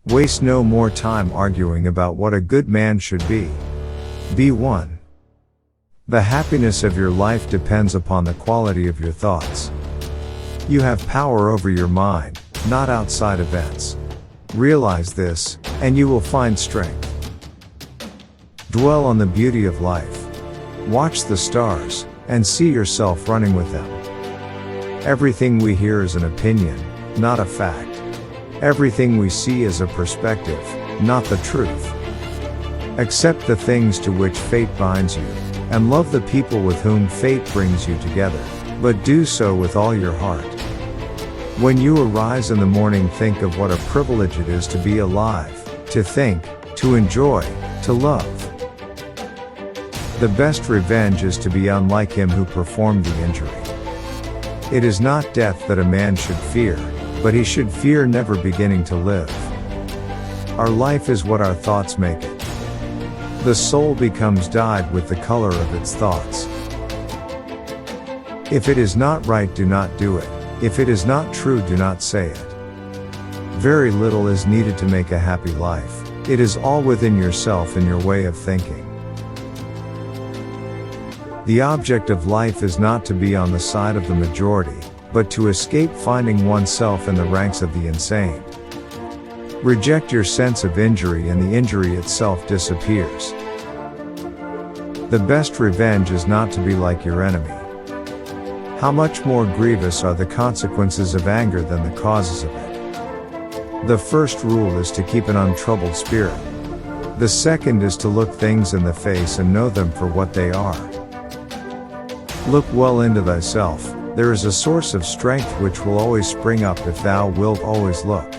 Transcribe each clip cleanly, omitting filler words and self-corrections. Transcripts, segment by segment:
Waste no more time arguing about what a good man should be. Be one. The happiness of your life depends upon the quality of your thoughts. You have power over your mind, not outside events. Realize this, and you will find strength. Dwell on the beauty of life. Watch the stars, and see yourself running with them. Everything we hear is an opinion, not a fact. Everything we see is a perspective, not the truth. Accept the things to which fate binds you, and love the people with whom fate brings you together, but do so with all your heart. When you arise in the morning, think of what a privilege it is to be alive, to think, to enjoy, to love. The best revenge is to be unlike him who performed the injury. It is not death that a man should fear, but he should fear never beginning to live. Our life is what our thoughts make it. The soul becomes dyed with the color of its thoughts. If it is not right, do not do it. If it is not true, do not say it. Very little is needed to make a happy life. It is all within yourself and your way of thinking. The object of life is not to be on the side of the majority, but to escape finding oneself in the ranks of the insane. Reject your sense of injury and the injury itself disappears. The best revenge is not to be like your enemy. How much more grievous are the consequences of anger than the causes of it? The first rule is to keep an untroubled spirit. The second is to look things in the face and know them for what they are. Look well into thyself. There is a source of strength which will always spring up if thou wilt always look.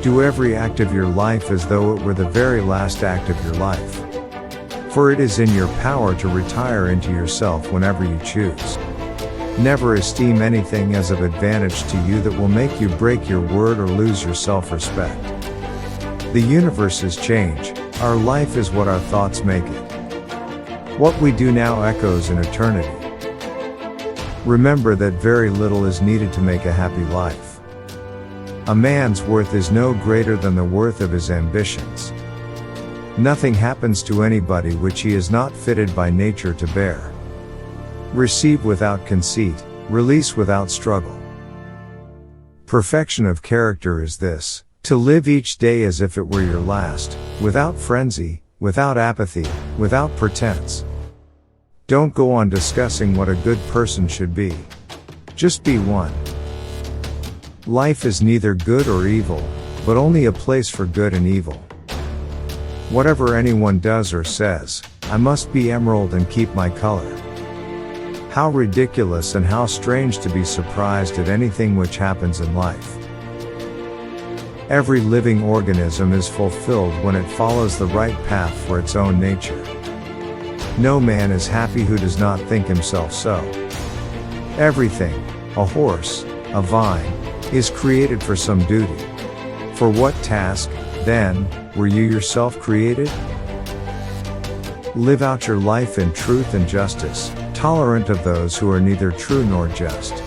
Do every act of your life as though it were the very last act of your life. For it is in your power to retire into yourself whenever you choose. Never esteem anything as of advantage to you that will make you break your word or lose your self-respect. The universe is change. Our life is what our thoughts make it. What we do now echoes in eternity. Remember that very little is needed to make a happy life. A man's worth is no greater than the worth of his ambitions. Nothing happens to anybody which he is not fitted by nature to bear. Receive without conceit, release without struggle. Perfection of character is this: to live each day as if it were your last, without frenzy, without apathy, without pretense. Don't go on discussing what a good person should be. Just be one. Life is neither good or evil, but only a place for good and evil. Whatever anyone does or says, I must be emerald and keep my color. How ridiculous and how strange to be surprised at anything which happens in life. Every living organism is fulfilled when it follows the right path for its own nature. No man is happy who does not think himself so. Everything, a horse, a vine, is created for some duty. For what task, then, were you yourself created? Live out your life in truth and justice, tolerant of those who are neither true nor just.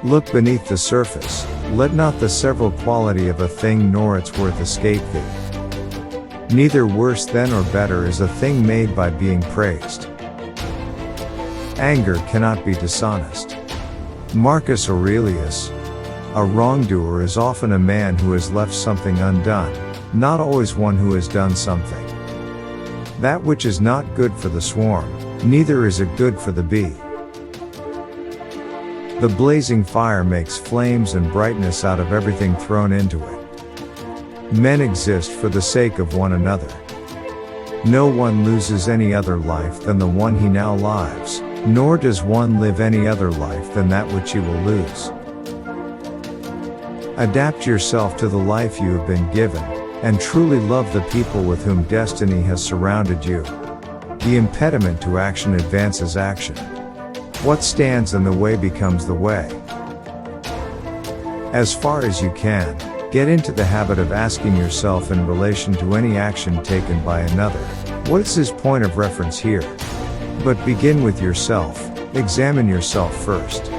Look beneath the surface, let not the several quality of a thing nor its worth escape thee. Neither worse than or better is a thing made by being praised. Anger cannot be dishonest. Marcus Aurelius. A wrongdoer is often a man who has left something undone, not always one who has done something. That which is not good for the swarm, neither is it good for the bee. The blazing fire makes flames and brightness out of everything thrown into it. Men exist for the sake of one another. No one loses any other life than the one he now lives, nor does one live any other life than that which he will lose. Adapt yourself to the life you have been given, and truly love the people with whom destiny has surrounded you. The impediment to action advances action. What stands in the way becomes the way. As far as you can, get into the habit of asking yourself in relation to any action taken by another, what is his point of reference here? But begin with yourself, examine yourself first.